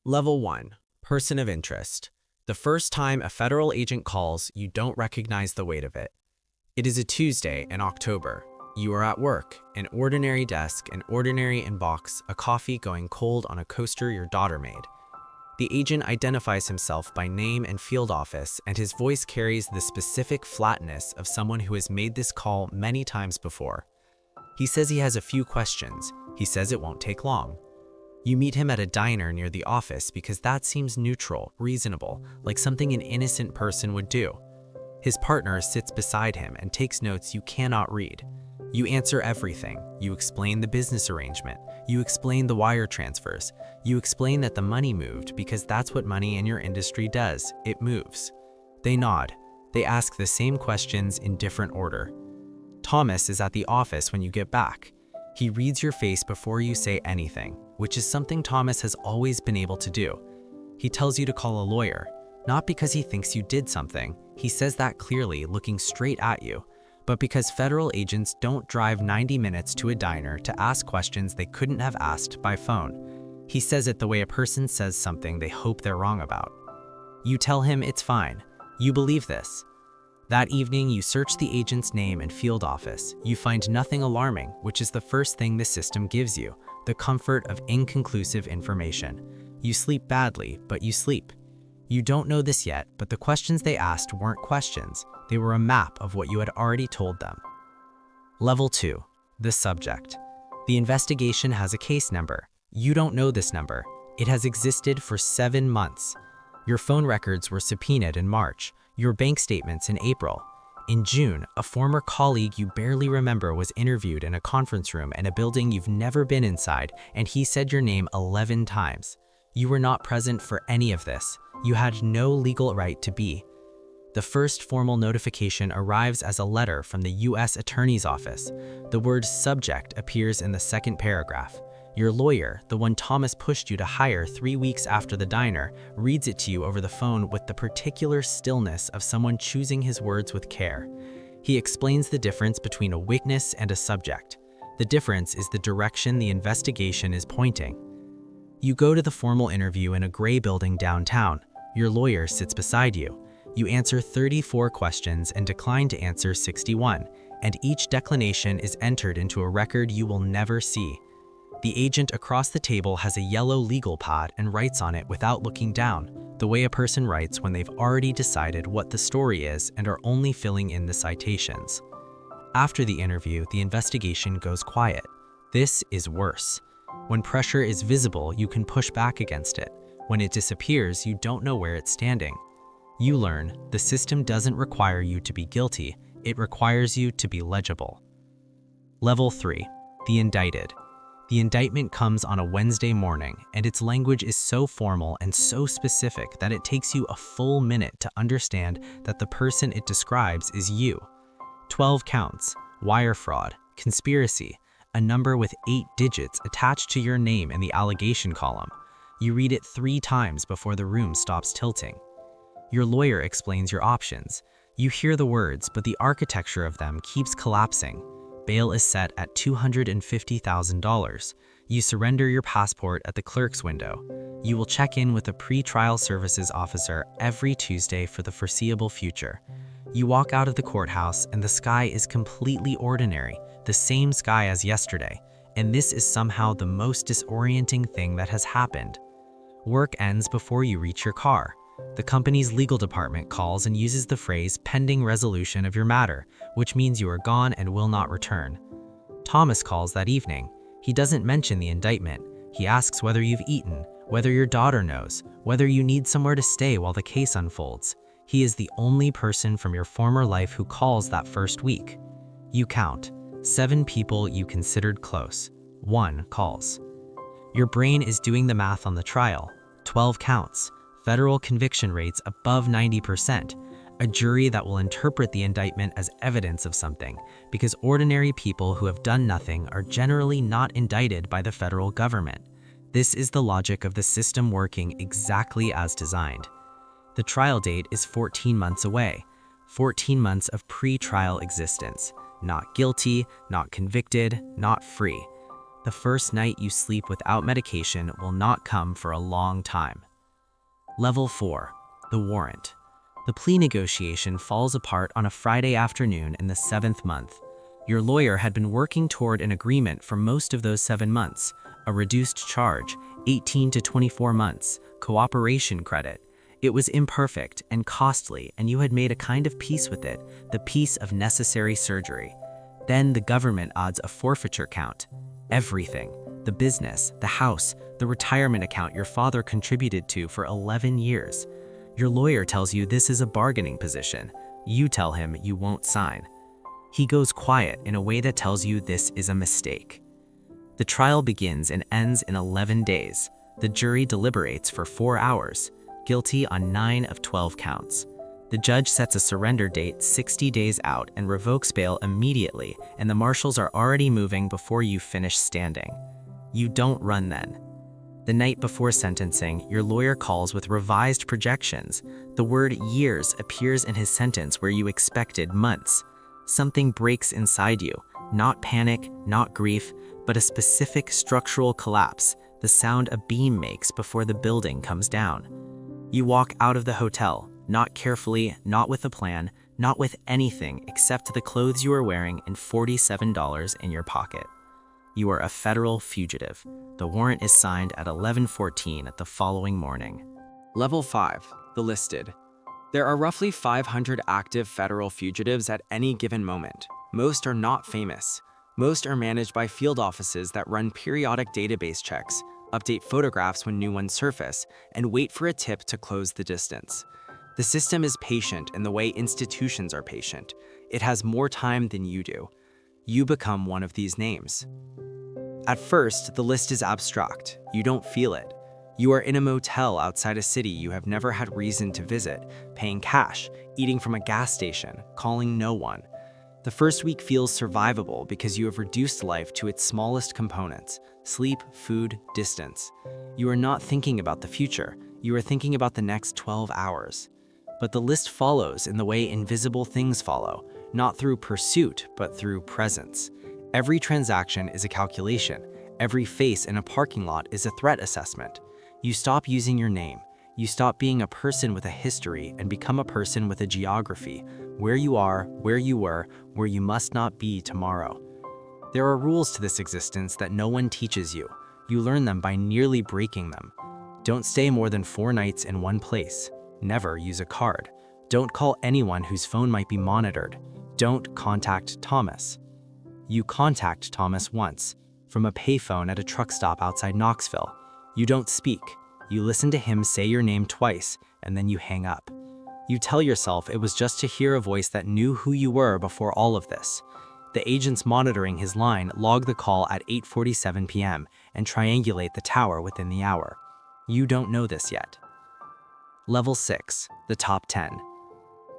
Level 1. Person of interest. The first time a federal agent calls, you don't recognize the weight of it. It is a Tuesday in October. You are at work, an ordinary desk, an ordinary inbox, a coffee going cold on a coaster your daughter made. The agent identifies himself by name and field office, and his voice carries the specific flatness of someone who has made this call many times before. He says he has a few questions. He says it won't take long. You meet him at a diner near the office because that seems neutral, reasonable, like something an innocent person would do. His partner sits beside him and takes notes you cannot read. You answer everything. You explain the business arrangement. You explain the wire transfers. You explain that the money moved because that's what money in your industry does. It moves. They nod. They ask the same questions in different order. Thomas is at the office when you get back. He reads your face before you say anything, which is something Thomas has always been able to do. He tells you to call a lawyer, not because he thinks you did something. He says that clearly, looking straight at you, but because federal agents don't drive 90 minutes to a diner to ask questions they couldn't have asked by phone. He says it the way a person says something they hope they're wrong about. You tell him it's fine. You believe this. That evening, you search the agent's name and field office. You find nothing alarming, which is the first thing the system gives you, the comfort of inconclusive information. You sleep badly, but you sleep. You don't know this yet, but the questions they asked weren't questions. They were a map of what you had already told them. Level 2. The subject. The investigation has a case number. You don't know this number. It has existed for 7 months. Your phone records were subpoenaed in March. Your bank statements in April. In June, a former colleague you barely remember was interviewed in a conference room in a building you've never been inside, and he said your name 11 times. You were not present for any of this. You had no legal right to be. The first formal notification arrives as a letter from the U.S. Attorney's Office. The word subject appears in the second paragraph. Your lawyer, the one Thomas pushed you to hire 3 weeks after the diner, reads it to you over the phone with the particular stillness of someone choosing his words with care. He explains the difference between a witness and a subject. The difference is the direction the investigation is pointing. You go to the formal interview in a gray building downtown. Your lawyer sits beside you. You answer 34 questions and decline to answer 61, and each declination is entered into a record you will never see. The agent across the table has a yellow legal pad and writes on it without looking down, the way a person writes when they've already decided what the story is and are only filling in the citations. After the interview, the investigation goes quiet. This is worse. When pressure is visible, you can push back against it. When it disappears, you don't know where it's standing. You learn the system doesn't require you to be guilty, it requires you to be legible. Level 3. The indicted. The indictment comes on a Wednesday morning, and its language is so formal and so specific that it takes you a full minute to understand that the person it describes is you. 12 counts, wire fraud, conspiracy, a number with 8 digits attached to your name in the allegation column. You read it 3 times before the room stops tilting. Your lawyer explains your options. You hear the words, but the architecture of them keeps collapsing. Bail is set at $250,000. You surrender your passport at the clerk's window. You will check in with a pre-trial services officer every Tuesday for the foreseeable future. You walk out of the courthouse and the sky is completely ordinary, the same sky as yesterday, and this is somehow the most disorienting thing that has happened. Work ends before you reach your car. The company's legal department calls and uses the phrase pending resolution of your matter, which means you are gone and will not return. Thomas calls that evening. He doesn't mention the indictment. He asks whether you've eaten, whether your daughter knows, whether you need somewhere to stay while the case unfolds. He is the only person from your former life who calls that first week. You count. 7 people you considered close. 1 calls. Your brain is doing the math on the trial. 12 counts. Federal conviction rates above 90%, a jury that will interpret the indictment as evidence of something, because ordinary people who have done nothing are generally not indicted by the federal government. This is the logic of the system working exactly as designed. The trial date is 14 months away, 14 months of pre-trial existence, not guilty, not convicted, not free. The first night you sleep without medication will not come for a long time. Level 4. The warrant. The plea negotiation falls apart on a Friday afternoon in the 7th month. Your lawyer had been working toward an agreement for most of those 7 months, a reduced charge, 18 to 24 months, cooperation credit. It was imperfect and costly, and you had made a kind of peace with it, the peace of necessary surgery. Then the government adds a forfeiture count. Everything, the business, the house, the retirement account your father contributed to for 11 years. Your lawyer tells you this is a bargaining position. You tell him you won't sign. He goes quiet in a way that tells you this is a mistake. The trial begins and ends in 11 days. The jury deliberates for 4 hours, guilty on 9 of 12 counts. The judge sets a surrender date 60 days out and revokes bail immediately, and the marshals are already moving before you finish standing. You don't run then. The night before sentencing, your lawyer calls with revised projections. The word years appears in his sentence where you expected months. Something breaks inside you, not panic, not grief, but a specific structural collapse, the sound a beam makes before the building comes down. You walk out of the hotel, not carefully, not with a plan, not with anything except the clothes you are wearing and $47 in your pocket. You are a federal fugitive. The warrant is signed at 11:14 the following morning. Level 5. The listed. There are roughly 500 active federal fugitives at any given moment. Most are not famous. Most are managed by field offices that run periodic database checks, update photographs when new ones surface, and wait for a tip to close the distance. The system is patient in the way institutions are patient. It has more time than you do. You become one of these names. At first, the list is abstract. You don't feel it. You are in a motel outside a city you have never had reason to visit, paying cash, eating from a gas station, calling no one. The first week feels survivable because you have reduced life to its smallest components: sleep, food, distance. You are not thinking about the future. You are thinking about the next 12 hours. But the list follows in the way invisible things follow, not through pursuit, but through presence. Every transaction is a calculation. Every face in a parking lot is a threat assessment. You stop using your name. You stop being a person with a history and become a person with a geography, where you are, where you were, where you must not be tomorrow. There are rules to this existence that no one teaches you. You learn them by nearly breaking them. Don't stay more than 4 nights in one place. Never use a card. Don't call anyone whose phone might be monitored. Don't contact Thomas. You contact Thomas once, from a payphone at a truck stop outside Knoxville. You don't speak. You listen to him say your name twice, and then you hang up. You tell yourself it was just to hear a voice that knew who you were before all of this. The agents monitoring his line log the call at 8:47 p.m. and triangulate the tower within the hour. You don't know this yet. Level 6. The top 10.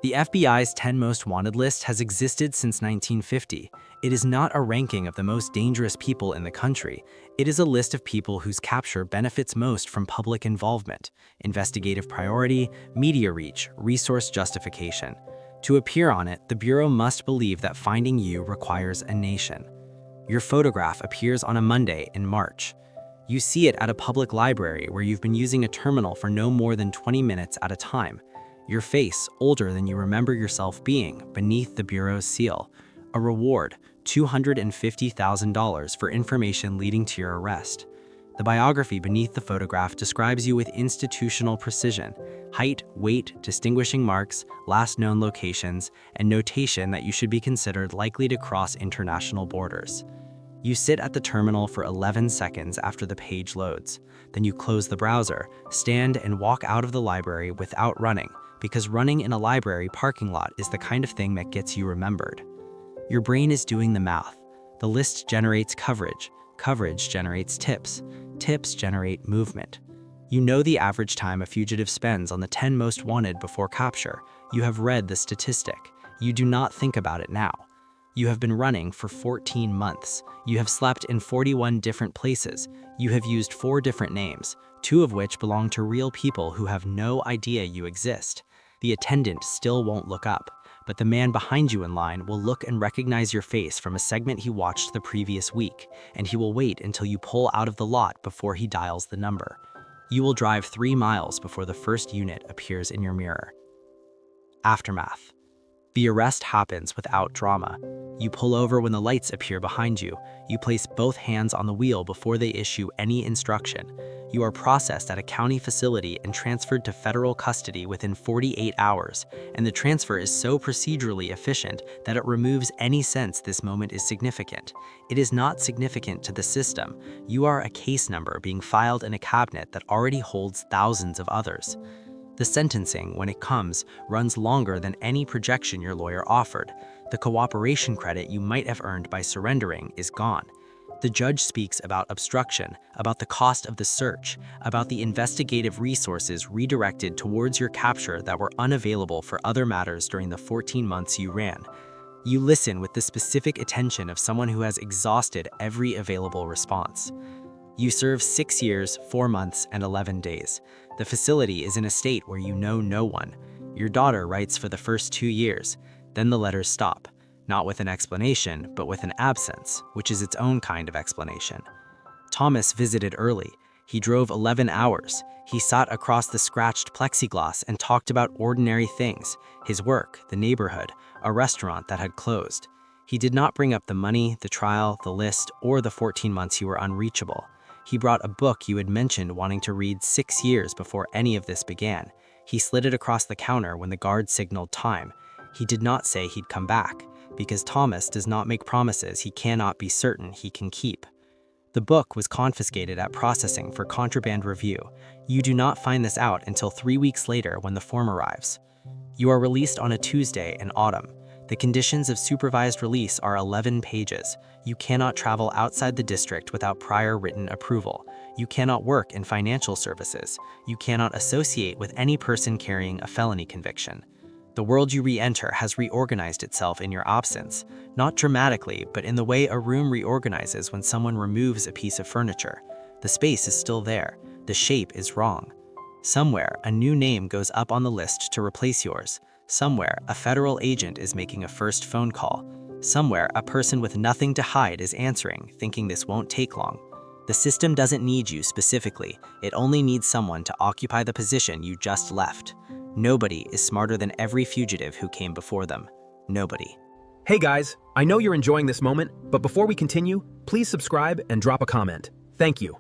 The FBI's 10 most wanted list has existed since 1950. It is not a ranking of the most dangerous people in the country. It is a list of people whose capture benefits most from public involvement, investigative priority, media reach, resource justification. To appear on it, the Bureau must believe that finding you requires a nation. Your photograph appears on a Monday in March. You see it at a public library where you've been using a terminal for no more than 20 minutes at a time. Your face, older than you remember yourself being, beneath the Bureau's seal. A reward, $250,000 for information leading to your arrest. The biography beneath the photograph describes you with institutional precision: height, weight, distinguishing marks, last known locations, and notation that you should be considered likely to cross international borders. You sit at the terminal for 11 seconds after the page loads. Then you close the browser, stand and walk out of the library without running, because running in a library parking lot is the kind of thing that gets you remembered. Your brain is doing the math. The list generates coverage. Coverage generates tips. Tips generate movement. You know the average time a fugitive spends on the 10 most wanted before capture. You have read the statistic. You do not think about it now. You have been running for 14 months. You have slept in 41 different places. You have used 4 different names, 2 of which belong to real people who have no idea you exist. The attendant still won't look up, but the man behind you in line will look and recognize your face from a segment he watched the previous week, and he will wait until you pull out of the lot before he dials the number. You will drive 3 miles before the first unit appears in your mirror. Aftermath. The arrest happens without drama. You pull over when the lights appear behind you. You place both hands on the wheel before they issue any instruction. You are processed at a county facility and transferred to federal custody within 48 hours, and the transfer is so procedurally efficient that it removes any sense this moment is significant. It is not significant to the system. You are a case number being filed in a cabinet that already holds thousands of others. The sentencing, when it comes, runs longer than any projection your lawyer offered. The cooperation credit you might have earned by surrendering is gone. The judge speaks about obstruction, about the cost of the search, about the investigative resources redirected towards your capture that were unavailable for other matters during the 14 months you ran. You listen with the specific attention of someone who has exhausted every available response. You serve 6 years, 4 months, and 11 days. The facility is in a state where you know no one. Your daughter writes for the first 2 years. Then the letters stop, not with an explanation, but with an absence, which is its own kind of explanation. Thomas visited early. He drove 11 hours. He sat across the scratched plexiglass and talked about ordinary things, his work, the neighborhood, a restaurant that had closed. He did not bring up the money, the trial, the list, or the 14 months you were unreachable. He brought a book you had mentioned wanting to read 6 years before any of this began. He slid it across the counter when the guard signaled time. He did not say he'd come back, because Thomas does not make promises he cannot be certain he can keep. The book was confiscated at processing for contraband review. You do not find this out until 3 weeks later when the form arrives. You are released on a Tuesday in autumn. The conditions of supervised release are 11 pages. You cannot travel outside the district without prior written approval. You cannot work in financial services. You cannot associate with any person carrying a felony conviction. The world you re-enter has reorganized itself in your absence, not dramatically, but in the way a room reorganizes when someone removes a piece of furniture. The space is still there. The shape is wrong. Somewhere, a new name goes up on the list to replace yours. Somewhere, a federal agent is making a first phone call. Somewhere, a person with nothing to hide is answering, thinking this won't take long. The system doesn't need you specifically. It only needs someone to occupy the position you just left. Nobody is smarter than every fugitive who came before them. Nobody. Hey guys, I know you're enjoying this moment, but before we continue, please subscribe and drop a comment. Thank you.